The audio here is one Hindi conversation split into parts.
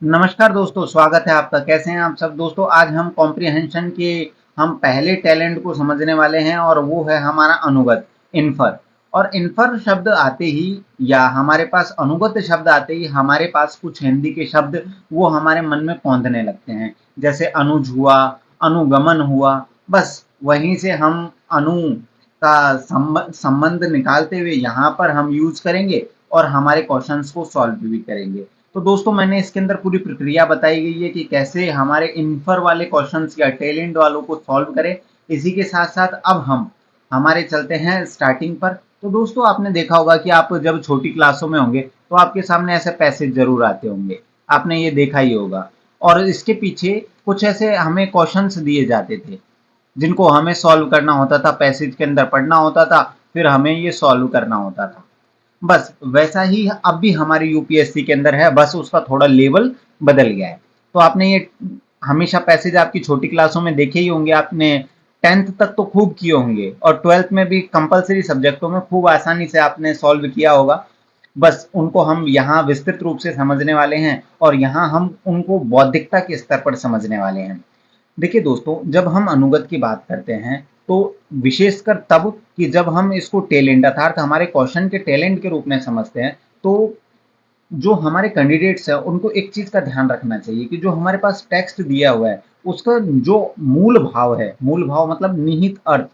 नमस्कार दोस्तों, स्वागत है आपका। कैसे हैं आप सब दोस्तों? आज हम कॉम्प्रिहेंशन के हम पहले टैलेंट को समझने वाले हैं और वो है हमारा अनुगत, इन्फर। और इन्फर शब्द आते ही या हमारे पास अनुगत शब्द आते ही हमारे पास कुछ हिंदी के शब्द वो हमारे मन में कौंधने लगते हैं। जैसे अनुज हुआ, अनुगमन हुआ, बस वहीं से हम अनु का संबंध निकालते हुए यहाँ पर हम यूज करेंगे और हमारे क्वेश्चंस को सॉल्व भी करेंगे। तो दोस्तों मैंने इसके अंदर पूरी प्रक्रिया बताई गई है कि कैसे हमारे इन्फर वाले क्वेश्चंस या टैलेंट वालों को सॉल्व करें। इसी के साथ साथ अब हम हमारे चलते हैं स्टार्टिंग पर। तो दोस्तों आपने देखा होगा कि आप जब छोटी क्लासों में होंगे तो आपके सामने ऐसे पैसेज जरूर आते होंगे, आपने ये देखा ही होगा। और इसके पीछे कुछ ऐसे हमें क्वेश्चंस दिए जाते थे जिनको हमें सॉल्व करना होता था, पैसेज के अंदर पढ़ना होता था, फिर हमें ये सॉल्व करना होता था। बस वैसा ही अब भी हमारी यूपीएससी के अंदर है, बस उसका थोड़ा लेवल बदल गया है। तो आपने ये हमेशा पैसेज आपकी छोटी क्लासों में देखे ही होंगे, आपने 10th तक तो खूब किए होंगे और 12th में भी कंपलसरी सब्जेक्टों में खूब आसानी से आपने सॉल्व किया होगा। बस उनको हम यहाँ विस्तृत रूप से समझने वाले हैं और यहाँ हम उनको बौद्धिकता के स्तर पर समझने वाले हैं। देखिए दोस्तों, जब हम अनुगत की बात करते हैं तो विशेषकर तब कि जब हम इसको टैलेंट अर्थात हमारे क्वेश्चन के टैलेंट के रूप में समझते हैं, तो जो हमारे कैंडिडेट्स हैं उनको एक चीज का ध्यान रखना चाहिए कि जो हमारे पास टेक्स्ट दिया हुआ है उसका जो मूल भाव है, मूल भाव मतलब निहित अर्थ,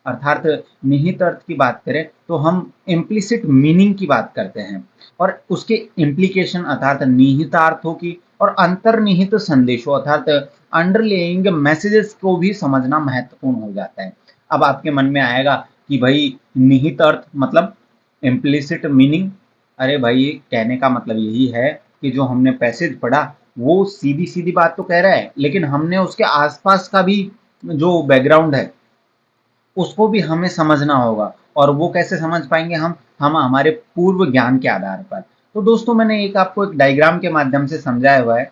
अर्थात निहित अर्थ की बात करें तो हम इम्प्लिसिट मीनिंग की बात करते हैं और उसके इम्प्लीकेशन अर्थात निहितार्थों की और अंतर्निहित संदेशों अर्थात अंडरलेइंग मैसेजेस को भी समझना महत्वपूर्ण हो जाता है। अब आपके मन में आएगा कि भाई निहित अर्थ मतलब इम्प्लिसिट मीनिंग, अरे भाई कहने का मतलब यही है कि जो हमने पैसेज पढ़ा वो सीधी सीधी बात तो कह रहा है, लेकिन हमने उसके आसपास का भी जो बैकग्राउंड है उसको भी हमें समझना होगा। और वो कैसे समझ पाएंगे हम हमारे पूर्व ज्ञान के आधार पर। तो दोस्तों मैंने एक आपको एक डायग्राम के माध्यम से समझाया हुआ है।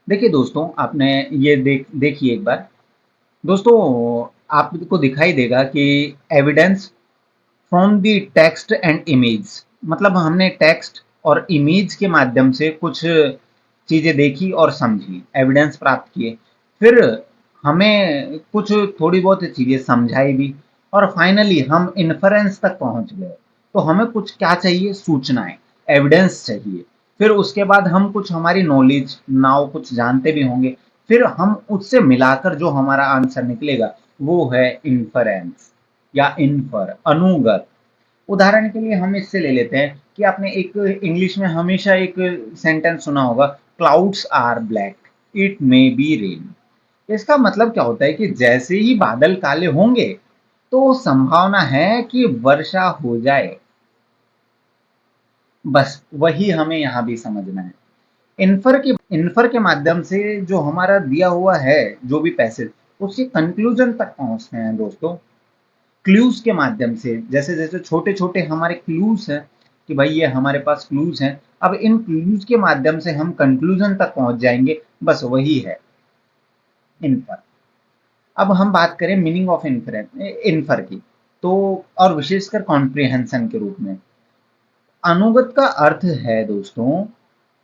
देखिए दोस्तों, आपने ये देखिए एक बार। दोस्तों आपको दिखाई देगा कि evidence from the text and image, मतलब हमने टेक्स्ट और इमेज के माध्यम से कुछ चीजें देखी और समझी, एविडेंस प्राप्त किए, फिर हमें कुछ थोड़ी बहुत चीजें समझाई भी और फाइनली हम इन्फरेंस तक पहुंच गए। तो हमें कुछ क्या चाहिए? सूचनाएं, एविडेंस चाहिए। फिर उसके बाद हम कुछ हमारी नॉलेज नाउ कुछ जानते भी होंगे, फिर हम उससे मिलाकर जो हमारा आंसर निकलेगा वो है इन्फरेंस या इन्फर, अनुगत। उदाहरण के लिए हम इससे ले लेते हैं कि आपने एक इंग्लिश में हमेशा एक सेंटेंस सुना होगा, clouds are black, it may be rain. इसका मतलब क्या होता है कि जैसे ही बादल काले होंगे तो संभावना है कि वर्षा हो जाए। बस वही हमें यहां भी समझना है। इन्फर के माध्यम से जो हमारा दिया हुआ है जो भी पैसेज, उसके कंक्लूजन तक पहुंचते हैं दोस्तों, क्लूज के माध्यम से। जैसे जैसे छोटे छोटे हमारे क्लूज हैं कि भाई ये हमारे पास क्लूज हैं, अब इन क्लूज के माध्यम से हम कंक्लूजन तक पहुंच जाएंगे। बस वही है इन्फर। अब हम बात करें मीनिंग ऑफ इन्फर की, तो और विशेषकर कॉम्प्रिहेंशन के रूप में अनुगत का अर्थ है दोस्तों,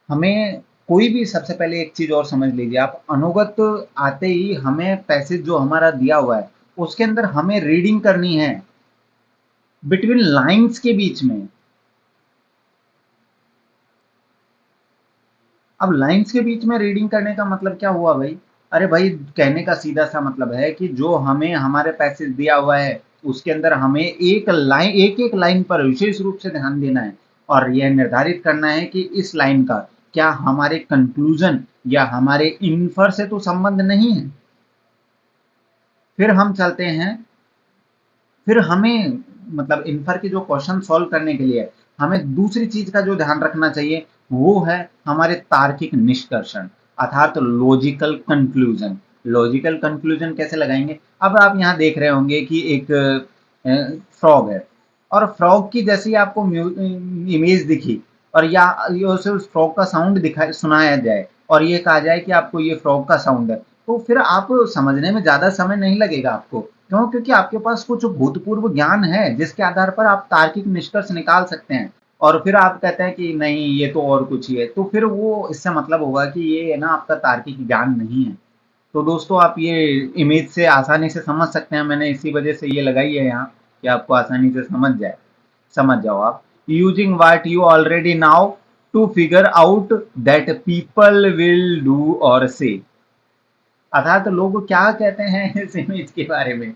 हमें कोई भी सबसे पहले एक चीज और समझ लीजिए आप, अनुगत आते ही हमें पैसेज जो हमारा दिया हुआ है उसके अंदर हमें रीडिंग करनी है बिटवीन लाइंस के बीच में। अब लाइंस के बीच में रीडिंग करने का मतलब क्या हुआ भाई? अरे भाई कहने का सीधा सा मतलब है कि जो हमें हमारे पैसेज दिया हुआ है उसके अंदर हमें एक एक लाइन पर विशेष रूप से ध्यान देना है और यह निर्धारित करना है कि इस लाइन का क्या हमारे कंक्लूजन या हमारे इन्फर से तो संबंध नहीं है। फिर हम चलते हैं, फिर हमें मतलब इन्फर के जो क्वेश्चन सॉल्व करने के लिए हमें दूसरी चीज का जो ध्यान रखना चाहिए वो है हमारे तार्किक निष्कर्षण अर्थात लॉजिकल कंक्लूजन। लॉजिकल कंक्लूजन कैसे लगाएंगे? अब आप यहाँ देख रहे होंगे कि एक फ्रॉग है और फ्रॉग की जैसी आपको इमेज दिखी और या ये उसे उस फ्रॉग का साउंड दिखाई सुनाया जाए और ये कहा जाए कि आपको ये फ्रॉग का साउंड है, तो फिर आप समझने में ज्यादा समय नहीं लगेगा आपको। क्यों? क्योंकि आपके पास कुछ भूतपूर्व ज्ञान है जिसके आधार पर आप तार्किक निष्कर्ष निकाल सकते हैं और फिर आप कहते हैं कि नहीं ये तो और कुछ ही है, तो फिर वो इससे मतलब होगा कि ये ना आपका तार्किक ज्ञान नहीं है। तो दोस्तों आप ये इमेज से आसानी से समझ सकते हैं, मैंने इसी वजह से ये लगाई है यहाँ कि आपको आसानी से समझ जाओ आप। Using what you already now to figure out that people will do or say, अर्थात लोग क्या कहते हैं इस इमेज के बारे में,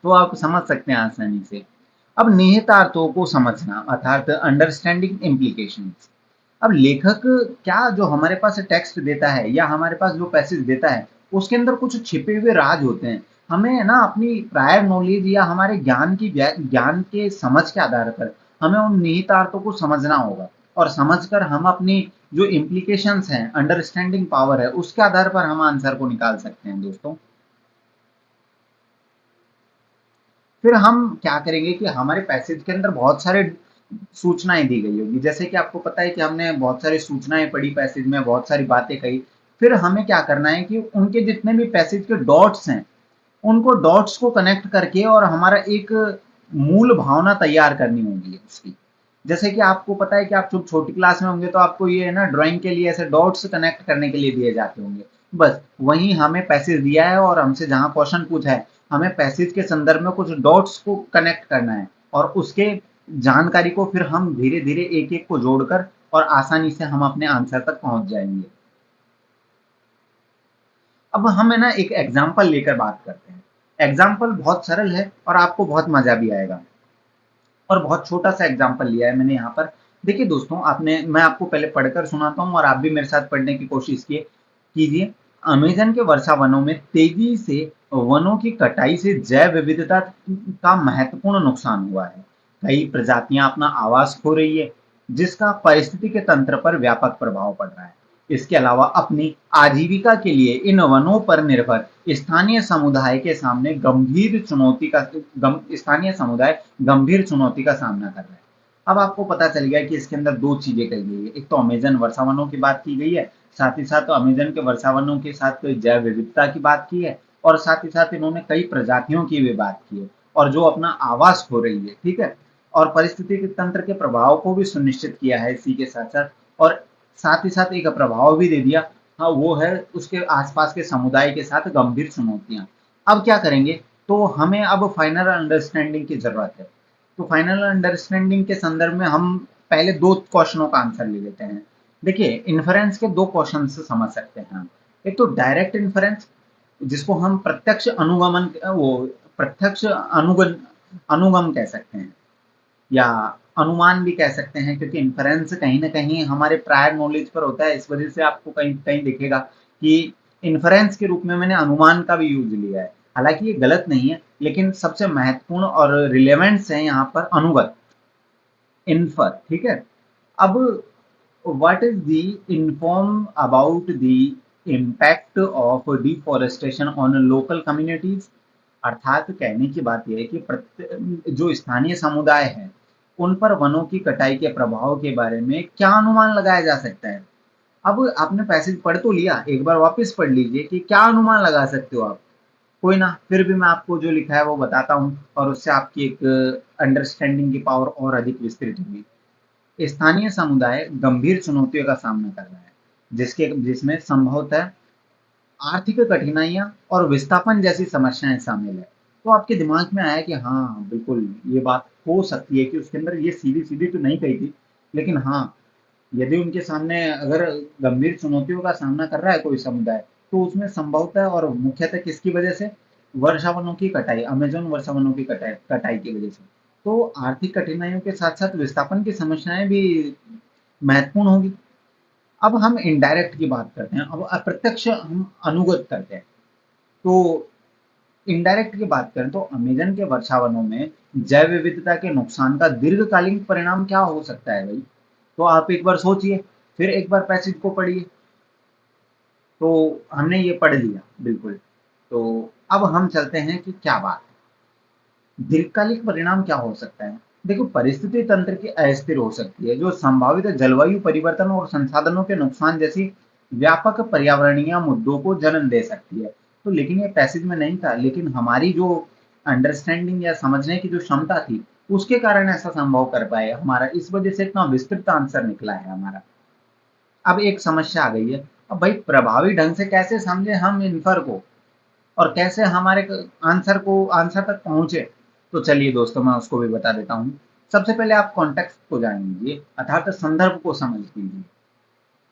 तो आप समझ सकते हैं आसानी से। अब निहितार्थों को समझना अर्थात अंडरस्टैंडिंग इम्प्लीकेशंस। अब लेखक क्या जो हमारे पास टेक्स्ट देता है या हमारे पास जो पैसेज देता है उसके अंदर कुछ छिपे हुए राज होते हैं। हमें ना अपनी प्रायर नॉलेज या हमारे ज्ञान के समझ के आधार पर हमें उन निहितार्थों को समझना होगा, और समझकर हम अपनी जो इम्प्लीकेशंस हैं, अंडरस्टैंडिंग पावर है, उसके आधार पर हम आंसर को निकाल सकते हैं दोस्तों। फिर हम क्या करेंगे कि हमारे पैसेज के अंदर बहुत सारे सूचनाएं दी गई होगी, जैसे कि आपको पता है कि हमने बहुत सारी सूचनाएं पढ़ी पैसेज में, बहुत सारी बातें कही। फिर हमें क्या करना है कि उनके जितने भी पैसेज के डॉट्स हैं उनको डॉट्स को कनेक्ट करके और हमारा एक मूल भावना तैयार करनी होगी उसकी। जैसे कि आपको पता है कि आप जब छोटी क्लास में होंगे तो आपको ये है ना ड्राइंग के लिए ऐसे डॉट्स कनेक्ट करने के लिए दिए जाते होंगे। बस वहीं हमें पैसेज दिया है और हमसे जहां क्वेश्चन पूछा है हमें पैसेज के संदर्भ में कुछ डॉट्स को कनेक्ट करना है, और उसके जानकारी को फिर हम धीरे धीरे एक एक को जोड़कर और आसानी से हम अपने आंसर तक पहुंच जाएंगे। अब हम है ना एक एग्जाम्पल लेकर बात करते हैं। एग्जाम्पल बहुत सरल है और आपको बहुत मजा भी आएगा, और बहुत छोटा सा एग्जाम्पल लिया है मैंने यहाँ पर। देखिए दोस्तों, आपने मैं आपको पहले पढ़कर सुनाता हूँ और आप भी मेरे साथ पढ़ने की कोशिश कीजिए। अमेजन के वर्षा वनों में तेजी से वनों की कटाई से जैव विविधता का महत्वपूर्ण नुकसान हुआ है। कई प्रजातियां अपना आवास खो रही है, जिसका पारिस्थितिक तंत्र पर व्यापक प्रभाव पड़ रहा है। इसके अलावा अपनी आजीविका के लिए इन वनों पर निर्भर स्थानीय समुदाय के सामने स्थानीय समुदाय गंभीर चुनौती का सामना कर रहा है। अब आपको पता चल गया कि इसके अंदर दो चीजें कही गई है, एक तो अमेजन वर्षा वनों की बात की गई है, साथ ही साथ अमेजन के वर्षा वनों के साथ कोई जैव विविधता की बात की है, और साथ ही साथ इन्होंने कई प्रजातियों की भी बात की है और जो अपना आवास खो रही है, ठीक है। और परिस्थिति तंत्र के प्रभाव को भी सुनिश्चित किया है इसी के साथ साथ, और साथ ही साथ एक प्रभाव भी दे दिया। हाँ, वो है उसके आसपास के समुदाय के साथ गंभीर चुनौतियां। अब क्या करेंगे, तो हमें अब फाइनल अंडरस्टैंडिंग की जरूरत है। तो फाइनल अंडरस्टैंडिंग के संदर्भ में हम पहले दो क्वेश्चनों का आंसर ले लेते हैं। देखिए, इन्फरेंस के दो क्वेश्चन से समझ सकते हैं हम। एक तो डायरेक्ट इन्फरेंस, जिसको हम प्रत्यक्ष अनुगम कह सकते हैं, या अनुमान भी कह सकते हैं, क्योंकि इन्फरेंस कहीं ना कहीं हमारे प्रायर नॉलेज पर होता है। इस वजह से आपको कहीं कहीं दिखेगा कि इन्फरेंस के रूप में मैंने अनुमान का भी यूज लिया है। हालांकि ये गलत नहीं है, लेकिन सबसे महत्वपूर्ण और रिलेवेंस है यहाँ पर अनुगत, इन्फर, ठीक है। अब what is the inform about the impact of deforestation on local communities, अर्थात कहने की बात यह है कि जो स्थानीय समुदाय है उन पर वनों की कटाई के प्रभाव के बारे में क्या अनुमान लगाया जा सकता है। अब आपने पैसेज पढ़ तो लिया, एक बार वापस पढ़ लीजिए कि क्या अनुमान लगा सकते हो आप। कोई ना, फिर भी मैं आपको जो लिखा है वो बताता हूँ और उससे आपकी एक अंडरस्टैंडिंग की पावर और अधिक विस्तृत होगी। स्थानीय समुदाय गंभीर चुनौतियों का सामना कर रहा है, जिसमें संभवतः आर्थिक कठिनाइयां और विस्थापन जैसी समस्याएं शामिल है। तो आपके दिमाग में आया कि हाँ बिल्कुल ये बात हो सकती है कि उसके अंदर ये सीधी सीधी तो नहीं कही थी, लेकिन हाँ, यदि उनके सामने अगर गंभीर चुनौतियों का सामना कर रहा है कोई समुदाय, तो उसमें संभवतः और मुख्यतः किसकी वजह से, वर्षा वनों की कटाई, अमेजोन वर्षा वनों की कटाई कटाई की वजह से। तो आर्थिक कठिनाइयों के साथ साथ विस्थापन की समस्याएं भी महत्वपूर्ण होगी। अब हम इनडायरेक्ट की बात करते हैं, अब अप्रत्यक्ष हम अनुगत करते हैं। तो इनडायरेक्ट की बात करें तो अमेजन के वर्षा वनों में जैव विविधता के नुकसान का दीर्घकालीन परिणाम क्या हो सकता है भाई। तो आप एक बार सोचिए, फिर एक बार पैसेज को पढ़िए। तो हमने ये पढ़ लिया बिल्कुल। तो अब हम चलते हैं कि क्या बात है, दीर्घकालिक परिणाम क्या हो सकता है। देखो, परिस्थिति तंत्र की अस्थिर हो सकती है, जो संभावित जलवायु परिवर्तन और संसाधनों के नुकसान जैसी व्यापक पर्यावरणीय मुद्दों को जन्म दे सकती है। तो लेकिन ये पैसेज में नहीं था, लेकिन हमारी जो अंडरस्टैंडिंग या समझने की जो क्षमता थी उसके कारण ऐसा संभव कर पाए हमारा, इस वजह से इतना विस्तृत आंसर निकला है हमारा। अब एक समस्या आ गई है, अब भाई प्रभावी ढंग से कैसे समझे हम इन्फर को, और कैसे हमारे आंसर तक पहुंचे। तो चलिए दोस्तों मैं उसको भी बता देता हूँ। सबसे पहले आप कॉन्टेक्स्ट को जान लीजिए, अर्थात संदर्भ को समझ लीजिए।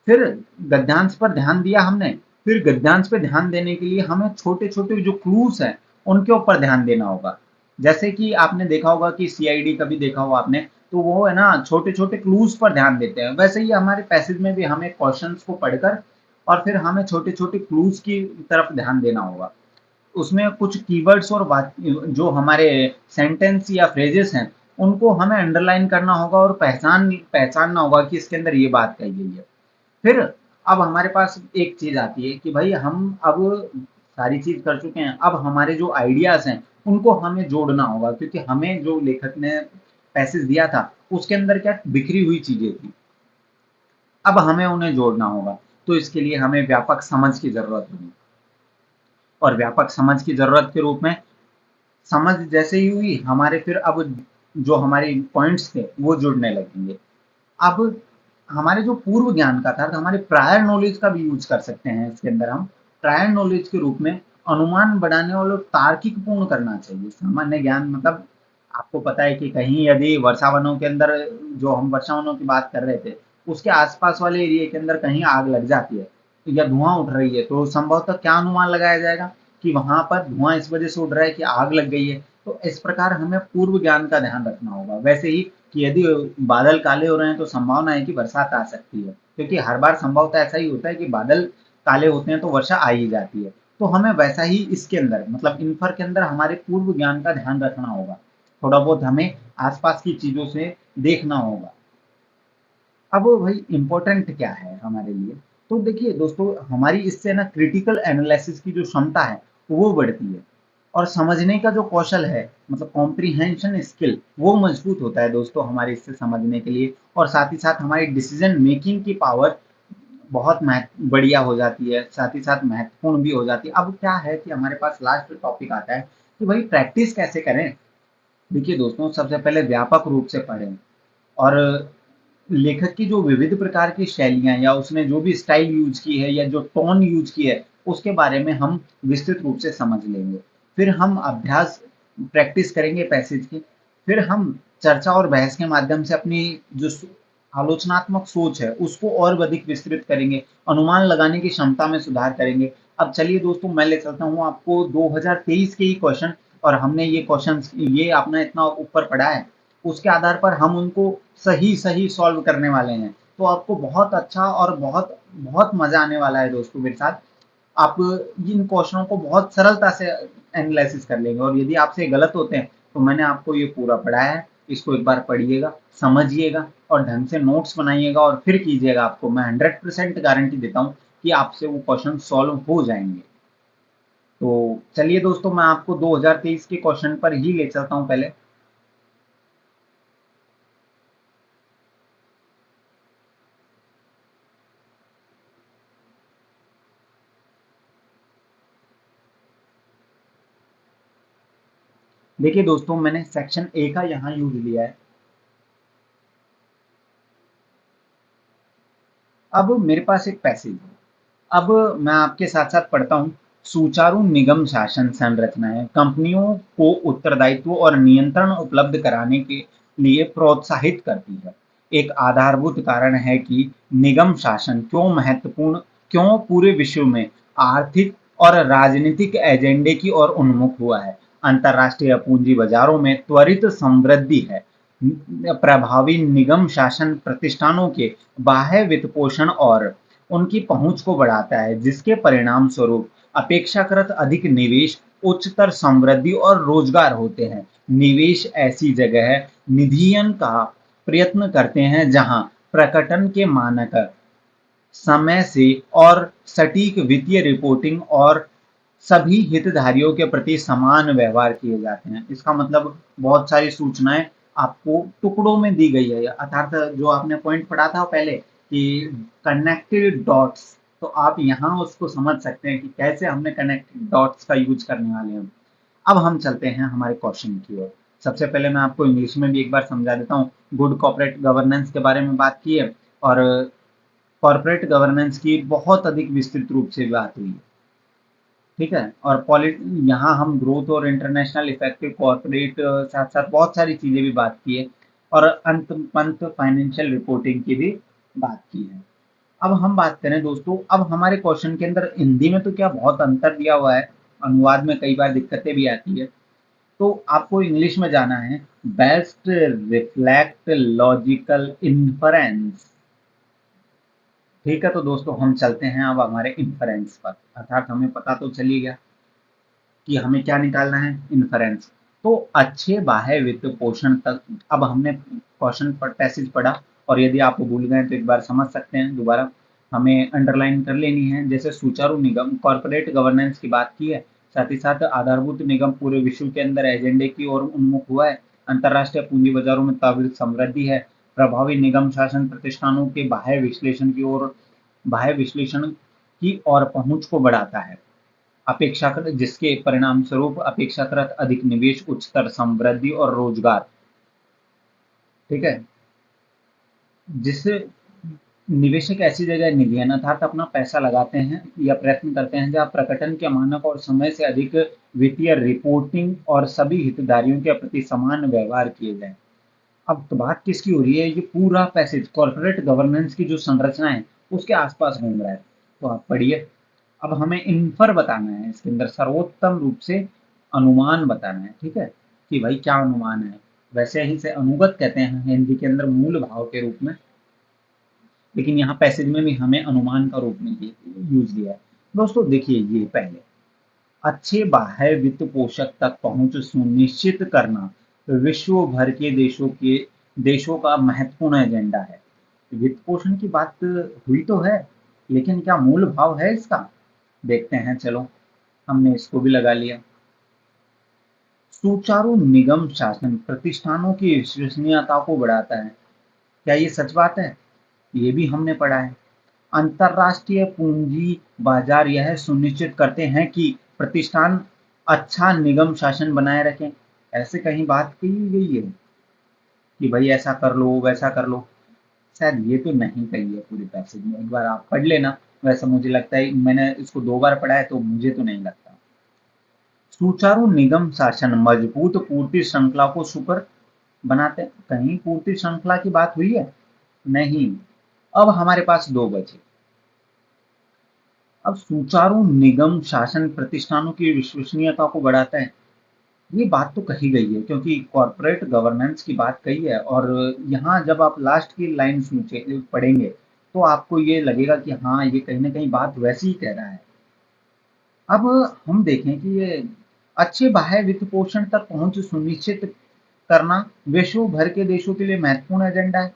फिर गद्यांश पर ध्यान दिया हमने, फिर गद्यांश पे ध्यान देने के लिए हमें छोटे छोटे जो क्लूज हैं उनके ऊपर ध्यान देना होगा। जैसे कि आपने देखा होगा कि सीआईडी कभी देखा हो आपने, तो वो है ना छोटे छोटे क्लूज पर ध्यान देते हैं, वैसे ही हमारे पैसेज में भी हमें क्वेश्चंस को पढ़कर और फिर हमें छोटे छोटे क्लूज की तरफ ध्यान देना होगा। उसमें कुछ कीवर्ड्स और बात जो हमारे सेंटेंस या फ्रेजेस हैं उनको हमें अंडरलाइन करना होगा और पहचानना होगा कि इसके अंदर ये बात कही गई है। फिर अब हमारे पास एक चीज आती है कि भाई हम अब सारी चीज कर चुके हैं, अब हमारे जो आइडियाज हैं उनको हमें जोड़ना होगा, क्योंकि हमें जो लेखक ने पैसेज दिया था उसके अंदर क्या बिखरी हुई चीजें थी, अब हमें उन्हें जोड़ना होगा। तो इसके लिए हमें व्यापक समझ की जरूरत होगी, और व्यापक समझ की जरूरत के रूप में समझ जैसे ही हुई हमारे, फिर अब जो हमारे पॉइंट्स थे वो जुड़ने लगेंगे। अब हमारे जो पूर्व ज्ञान का था, तो हमारे प्रायर नॉलेज का भी यूज कर सकते हैं इसके अंदर हम। प्रायर नॉलेज के रूप में अनुमान बढ़ाने और तार्किक पूर्ण करना चाहिए। सामान्य ज्ञान मतलब आपको पता है कि कहीं यदि वर्षावनों के अंदर, जो हम वर्षावनों की बात कर रहे थे, उसके आसपास वाले एरिया के अंदर कहीं आग लग जाती है या धुआं उठ रही है, तो संभवतः क्या अनुमान लगाया जाएगा कि वहां पर धुआं इस वजह से उठ रहा है कि आग लग गई है। तो इस प्रकार हमें पूर्व ज्ञान का ध्यान रखना होगा। वैसे ही कि यदि बादल काले हो रहे हैं तो संभावना है कि बरसात आ सकती है, क्योंकि हर बार संभवतः ऐसा ही होता है कि बादल काले होते हैं तो वर्षा आ ही जाती है। तो हमें वैसा ही इसके अंदर मतलब इन्फर के अंदर हमारे पूर्व ज्ञान का ध्यान रखना होगा, थोड़ा बहुत हमें आसपास की चीजों से देखना होगा। अब भाई इंपॉर्टेंट क्या है हमारे लिए, तो देखिए दोस्तों हमारी इससे ना क्रिटिकल एनालिसिस की जो क्षमता है वो बढ़ती है, और समझने का जो कौशल है मतलब कॉम्प्रिहेंशन स्किल वो मजबूत होता है दोस्तों हमारे इससे समझने के लिए। और साथ ही साथ हमारी डिसीजन मेकिंग की पावर बहुत बढ़िया हो जाती है, साथ ही साथ महत्वपूर्ण भी हो जाती है। अब क्या है कि हमारे पास लास्ट टॉपिक आता है कि भाई प्रैक्टिस कैसे करें। देखिए दोस्तों सबसे पहले व्यापक रूप से पढ़ें, और लेखक की जो विविध प्रकार की शैलियाँ या उसने जो भी स्टाइल यूज की है या जो टोन यूज की है उसके बारे में हम विस्तृत रूप से समझ लेंगे। फिर हम अभ्यास प्रैक्टिस करेंगे पैसेज की। फिर हम चर्चा और बहस के माध्यम से अपनी जो आलोचनात्मक सोच है उसको और अधिक विस्तृत करेंगे, अनुमान लगाने की क्षमता में सुधार करेंगे। अब चलिए दोस्तों मैं ले चलता हूँ आपको 2023 के ही क्वेश्चन, और हमने ये क्वेश्चन ये आपने इतना ऊपर पढ़ा है उसके आधार पर हम उनको सही सही सॉल्व करने वाले हैं। तो आपको बहुत अच्छा और बहुत बहुत मजा आने वाला है दोस्तों मेरे साथ। आप इन क्वेश्चनों को बहुत सरलता से एनालिसिस कर लेंगे, और यदि आपसे गलत होते हैं तो मैंने आपको ये पूरा पढ़ाया है, इसको एक बार पढ़िएगा, समझिएगा और ढंग से नोट्स बनाइएगा और फिर कीजिएगा। आपको मैं 100% गारंटी देता हूँ कि आपसे वो क्वेश्चन सॉल्व हो जाएंगे। तो चलिए दोस्तों मैं आपको 2023 के क्वेश्चन पर ही ले चलता हूँ पहले। देखिए दोस्तों मैंने सेक्शन ए का यहाँ यूज लिया है। अब मेरे पास एक पैसेज है, अब मैं आपके साथ साथ पढ़ता हूँ। सुचारू निगम शासन संरचनाएं कंपनियों को उत्तरदायित्व और नियंत्रण उपलब्ध कराने के लिए प्रोत्साहित करती है। एक आधारभूत कारण है कि निगम शासन क्यों महत्वपूर्ण, क्यों पूरे विश्व में आर्थिक और राजनीतिक एजेंडे की ओर उन्मुख हुआ है। अंतर्राष्ट्रीय पूंजी बाजारों में त्वरित समृद्धि है। प्रभावी निगम शासन प्रतिष्ठानों के बाह्य वित्तपोषण और उनकी पहुंच को बढ़ाता है, जिसके परिणाम स्वरूप अपेक्षाकृत अधिक निवेश, उच्चतर समृद्धि और रोजगार होते हैं। निवेश ऐसी जगह है निधियन का प्रयत्न करते हैं जहां प्रकटन के मानक समय से और सटीक वित्तीय रिपोर्टिंग और सभी हितधारियों के प्रति समान व्यवहार किए जाते हैं। इसका मतलब बहुत सारी सूचनाएं आपको टुकड़ों में दी गई है, अर्थात जो आपने पॉइंट पढ़ा था पहले कि कनेक्टेड डॉट्स, तो आप यहाँ उसको समझ सकते हैं कि कैसे हमने कनेक्टेड डॉट्स का यूज करने वाले हैं। अब हम चलते हैं हमारे क्वेश्चन की ओर। सबसे पहले मैं आपको इंग्लिश में भी एक बार समझा देता हूँ। गुड कॉर्पोरेट गवर्नेंस के बारे में बात की है और कॉर्पोरेट गवर्नेंस की बहुत अधिक विस्तृत रूप से बात हुई है। ठीक है, और पॉलिट यहाँ हम ग्रोथ और इंटरनेशनल इफेक्टिव कॉर्पोरेट साथ साथ बहुत सारी चीजें भी बात की है और अंत पंत फाइनेंशियल रिपोर्टिंग की भी बात की है। अब हम बात करें दोस्तों, अब हमारे क्वेश्चन के अंदर हिंदी में तो क्या बहुत अंतर दिया हुआ है, अनुवाद में कई बार दिक्कतें भी आती है, तो आपको इंग्लिश में जाना है। Best reflect logical inference. ठीक है, तो दोस्तों हम चलते हैं अब हमारे इन्फरेंस पर, अर्थात हमें पता तो चल ही गया कि हमें क्या निकालना है, इन्फरेंस। तो अच्छे बाह्य वित्त पोषण तक, अब हमने क्वेश्चन पर पैसेज पढ़ा और यदि आप भूल गए तो एक बार समझ सकते हैं दोबारा, हमें अंडरलाइन कर लेनी है। जैसे सुचारू निगम कॉर्पोरेट गवर्नेंस की बात की है, साथ ही साथ आधारभूत निगम पूरे विश्व के अंदर एजेंडे की ओर उन्मुख हुआ है, अंतर्राष्ट्रीय पूंजी बाजारों में त्वरित समृद्धि है, प्रभावी निगम शासन प्रतिष्ठानों के बाह्य विश्लेषण की और पहुंच को बढ़ाता है, अपेक्षाकृत जिसके परिणाम स्वरूप अपेक्षाकृत अधिक निवेश, उच्चतर समृद्धि और रोजगार। ठीक है, जिससे निवेशक ऐसी जगह निधियान अर्थात अपना पैसा लगाते हैं या प्रयत्न करते हैं जहां प्रकटन के मानक और समय से अधिक वित्तीय रिपोर्टिंग और सभी हितधारियों के प्रति समान व्यवहार किए जाए। अब तो बात किसकी हो रही है, ये पूरा पैसेज कॉर्पोरेट गवर्नेंस की जो संरचना है उसके आसपास घूम रहा है। तो आप पढ़िए, अब हमें इन्फर बताना है, इसके अंदर सर्वोत्तम रूप से अनुमान बताना है। ठीक है, कि भाई क्या अनुमान है, वैसे ही से अनुगत कहते हैं हिंदी के अंदर मूल भाव के रूप में, लेकिन यहाँ पैसेज में भी हमें अनुमान का रूप में यूज किया है। दोस्तों देखिए, ये पहले अच्छे बाह्य वित्त पोषक तक पहुंच सुनिश्चित करना विश्व भर के देशों का महत्वपूर्ण एजेंडा है। वित्त पोषण की बात हुई तो है, लेकिन क्या मूल भाव है इसका, देखते हैं चलो। हमने इसको भी लगा लिया। सुचारू निगम शासन प्रतिष्ठानों की विश्वसनीयता को बढ़ाता है, क्या ये सच बात है, ये भी हमने पढ़ा है। अंतरराष्ट्रीय पूंजी बाजार यह सुनिश्चित करते हैं कि प्रतिष्ठान अच्छा निगम शासन बनाए रखें, ऐसे कहीं बात कही गई है कि भाई ऐसा कर लो वैसा कर लो, शायद ये तो नहीं कही है पूरे पैसेज में, एक बार आप पढ़ लेना। वैसे मुझे लगता है मैंने इसको 2 बार पढ़ा है तो मुझे तो नहीं लगता। सुचारू निगम शासन मजबूत पूर्ति श्रृंखला को सुकर बनाते हैं, कहीं पूर्ति श्रृंखला की बात हुई है, नहीं। अब हमारे पास दो बचे। अब सुचारू निगम शासन प्रतिष्ठानों की विश्वसनीयता को बढ़ाता है, ये बात तो कही गई है क्योंकि कॉर्पोरेट गवर्नेंस की बात कही है, और यहाँ जब आप लास्ट की लाइन पढ़ेंगे तो आपको ये लगेगा कि हाँ, ये कहीं ना कहीं बात वैसी ही कह रहा है। अब हम देखें कि ये अच्छे बाह्य वित्त पोषण तक पहुंच सुनिश्चित करना विश्व भर के देशों के लिए महत्वपूर्ण एजेंडा है,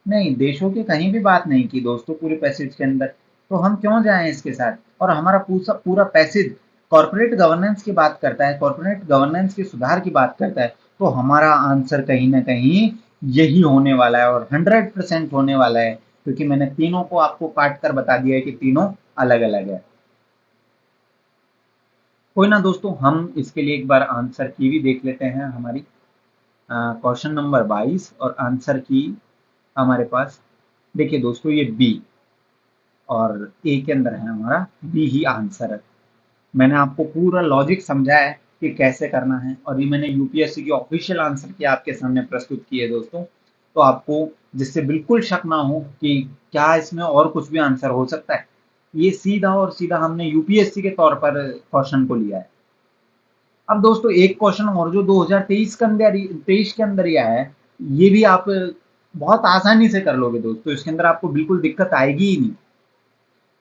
नहीं, देशों की कहीं भी बात नहीं की दोस्तों पूरे पैसेज के अंदर, तो हम क्यों जाएं इसके साथ। और हमारा पूरा पूरा पैसेज कॉर्पोरेट गवर्नेंस की बात करता है, कॉर्पोरेट गवर्नेंस के सुधार की बात करता है, तो हमारा आंसर कहीं ना कहीं यही होने वाला है और 100% होने वाला है, क्योंकि मैंने तीनों को आपको काट कर बता दिया है कि तीनों अलग अलग है। कोई ना दोस्तों, हम इसके लिए एक बार आंसर की भी देख लेते हैं, हमारी क्वेश्चन नंबर 22 और आंसर की हमारे पास, देखिए दोस्तों, ये बी और ए के अंदर है हमारा बी ही आंसर है। मैंने आपको पूरा लॉजिक समझाया है कि कैसे करना है, और ये मैंने यूपीएससी की ऑफिशियल आंसर की आपके सामने प्रस्तुत की है दोस्तों, तो आपको जिससे बिल्कुल शक ना हो कि क्या इसमें और कुछ भी आंसर हो सकता है, ये सीधा और सीधा हमने यूपीएससी के तौर पर क्वेश्चन को लिया है। अब दोस्तों एक क्वेश्चन और जो 2023 के अंदर 23 के अंदर ही आया है, ये भी आप बहुत आसानी से कर लोगे दोस्तों, इसके अंदर आपको बिल्कुल दिक्कत आएगी ही नहीं।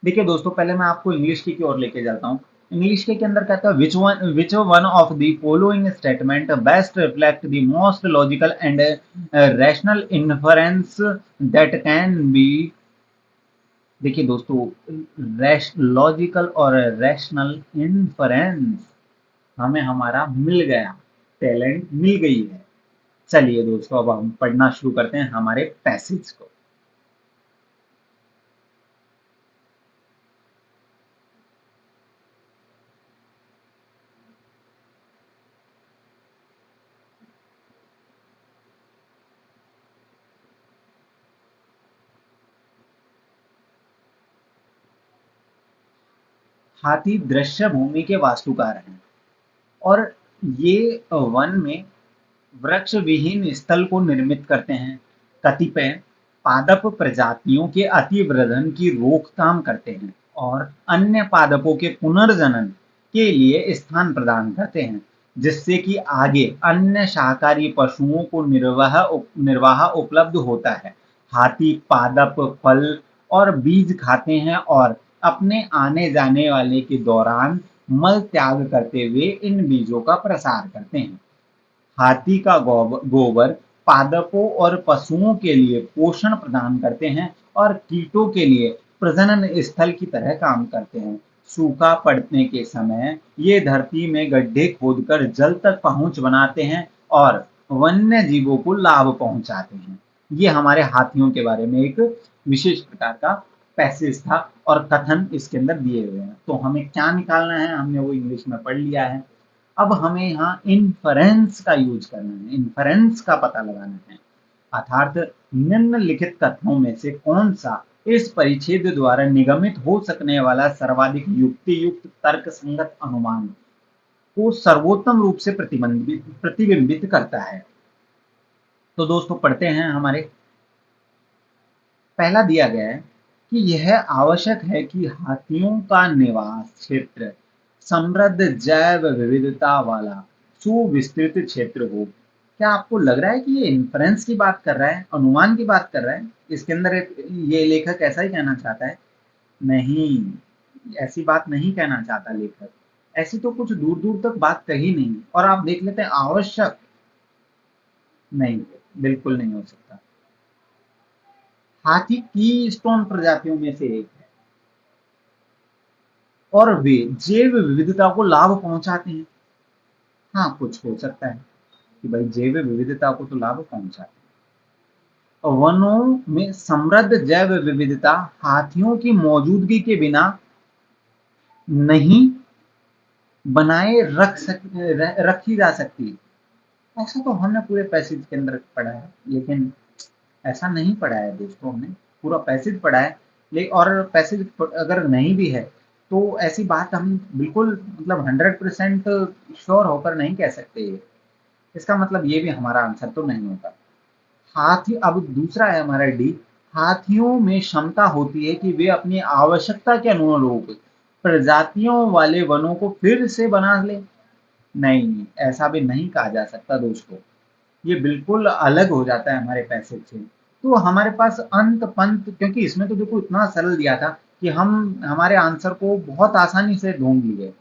देखिए दोस्तों, पहले मैं आपको इंग्लिश की ओर लेके जाता हूँ। इंग्लिश के अंदर कहता है which one of the following statement best reflect the most logical and rational inference that can be. देखिए दोस्तों, लॉजिकल और रैशनल इन्फरेंस हमें हमारा मिल गया, टैलेंट मिल गई है। चलिए दोस्तों, अब हम पढ़ना शुरू करते हैं हमारे पैसेज को। हाथी दृश्य भूमि के वास्तुकार हैं और ये वन में वृक्ष विहीन स्थल को निर्मित करते हैं। कतिपय पादप प्रजातियों के अतिवृद्धन की रोकथाम करते हैं और अन्य पादपों के पुनर्जनन के लिए स्थान प्रदान करते हैं, जिससे कि आगे अन्य शाकाहारी पशुओं को निर्वाह उपलब्ध होता है। हाथी पादप, फल और बीज खाते हैं और अपने आने जाने वाले के दौरान मल त्याग करते हुए इन बीजों का प्रसार करते हैं। हाथी का गोबर पादपों और पशुओं के लिए पोषण प्रदान करते हैं और कीटों के लिए प्रजनन स्थल की तरह काम करते हैं। सूखा पड़ने के समय ये धरती में गड्ढे खोदकर जल तक पहुंच बनाते हैं और वन्य जीवों को लाभ पहुंचाते हैं। ये हमारे हाथियों के बारे में एक विशेष प्रकार का पैसेज था और कथन इसके अंदर दिए हुए हैं। तो हमें क्या निकालना है, हमने वो इंग्लिश में पढ़ लिया है। अब हमें यहाँ इन्फरेंस का यूज करना है, इन्फरेंस का पता लगाना है, अर्थात निम्नलिखित कथनों में से कौन सा इस परिच्छेद द्वारा निगमित हो सकने वाला सर्वाधिक युक्ति युक्त तर्क संगत अनुमान को सर्वोत्तम रूप से प्रतिबिंबित करता है। तो दोस्तों पढ़ते हैं। हमारे पहला दिया गया है कि यह आवश्यक है कि हाथियों का निवास क्षेत्र समृद्ध जैव विविधता वाला सुविस्तृत क्षेत्र हो। क्या आपको लग रहा है कि ये इन्फ्रेंस की बात कर रहा है, अनुमान की बात कर रहा है? इसके अंदर ये लेखक ऐसा ही कहना चाहता है? नहीं, ऐसी बात नहीं कहना चाहता लेखक। ऐसी तो कुछ दूर दूर तक बात कही नहीं। और आप देख लेते हैं आवश्यक, नहीं, बिल्कुल नहीं हो सकता। हाथी की स्टोन प्रजातियों में से एक है और वे जैव विविधता को लाभ पहुंचाते हैं। हाँ, कुछ हो सकता है कि भाई जैव विविधता को तो लाभ पहुंचाते हैं। वनों में समृद्ध जैव विविधता हाथियों की मौजूदगी के बिना नहीं बनाए रखी जा सकती। ऐसा तो हमने पूरे पैसेज के अंदर पढ़ा है, लेकिन ऐसा नहीं पढ़ा है दोस्तों। हमने पूरा पैसेज पढ़ा है, लेकिन और पैसेज अगर नहीं भी है तो ऐसी बात हम बिल्कुल मतलब 100% श्योर होकर नहीं कह सकते। इसका मतलब ये भी हमारा आंसर तो नहीं होगा। हाथी, अब दूसरा है हमारा डी। हाथियों में क्षमता होती है कि वे अपनी आवश्यकता के अनुरूप प्रजातियों वाले वनों को फिर से बना ले। नहीं, ऐसा भी नहीं कहा जा सकता दोस्तों। ये बिल्कुल अलग हो जाता है हमारे पैसेज से। तो हमारे पास अंत पंत, क्योंकि इसमें तो देखो इतना सरल दिया था कि हम हमारे आंसर को बहुत आसानी से ढूंढ लिए।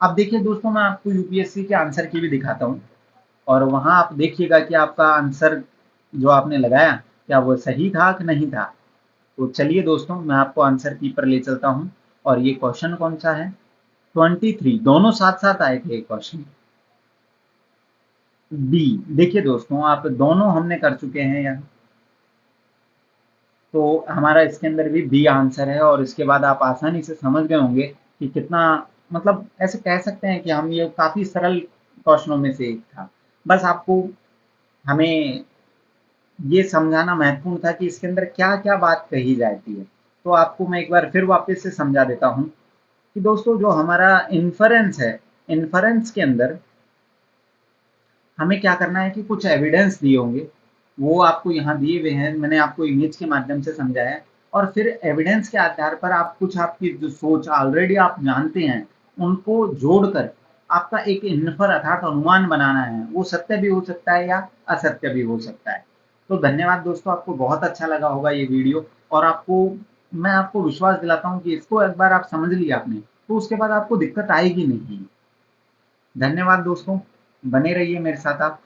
अब देखिए दोस्तों, मैं आपको यूपीएससी के आंसर की भी दिखाता हूँ और वहां आप देखिएगा कि आपका आंसर जो आपने लगाया क्या वो सही था कि नहीं था। तो चलिए दोस्तों, मैं आपको आंसर की पर ले चलता हूँ। और ये क्वेश्चन कौन सा है? 23, दोनों साथ साथ आए थे क्वेश्चन। बी, देखिए दोस्तों, आप दोनों हमने कर चुके हैं यहाँ। तो हमारा इसके अंदर भी बी आंसर है और इसके बाद आप आसानी से समझ गए होंगे कि कितना, मतलब ऐसे कह सकते हैं कि हम ये काफी सरल क्वेश्चनों में से एक था। बस आपको हमें ये समझाना महत्वपूर्ण था कि इसके अंदर क्या क्या बात कही जाती है। तो आपको मैं एक बार फिर वापस से समझा देता हूँ कि दोस्तों जो हमारा इन्फरेंस है, इन्फरेंस के अंदर हमें क्या करना है कि कुछ एविडेंस दिए होंगे, वो आपको यहाँ दिए हुए हैं, मैंने आपको इमेज के माध्यम से समझाया है। और फिर एविडेंस के आधार पर आप कुछ, आपकी जो सोच ऑलरेडी आप जानते हैं उनको जोड़कर आपका एक इन्फर अर्थात अनुमान बनाना है। वो सत्य भी हो सकता है या असत्य भी हो सकता है। तो धन्यवाद दोस्तों, आपको बहुत अच्छा लगा होगा ये वीडियो। और आपको, मैं आपको विश्वास दिलाता हूँ कि इसको एक बार आप समझ लिया आपने तो उसके बाद आपको दिक्कत आएगी नहीं। धन्यवाद दोस्तों, बने रहिए मेरे साथ आप।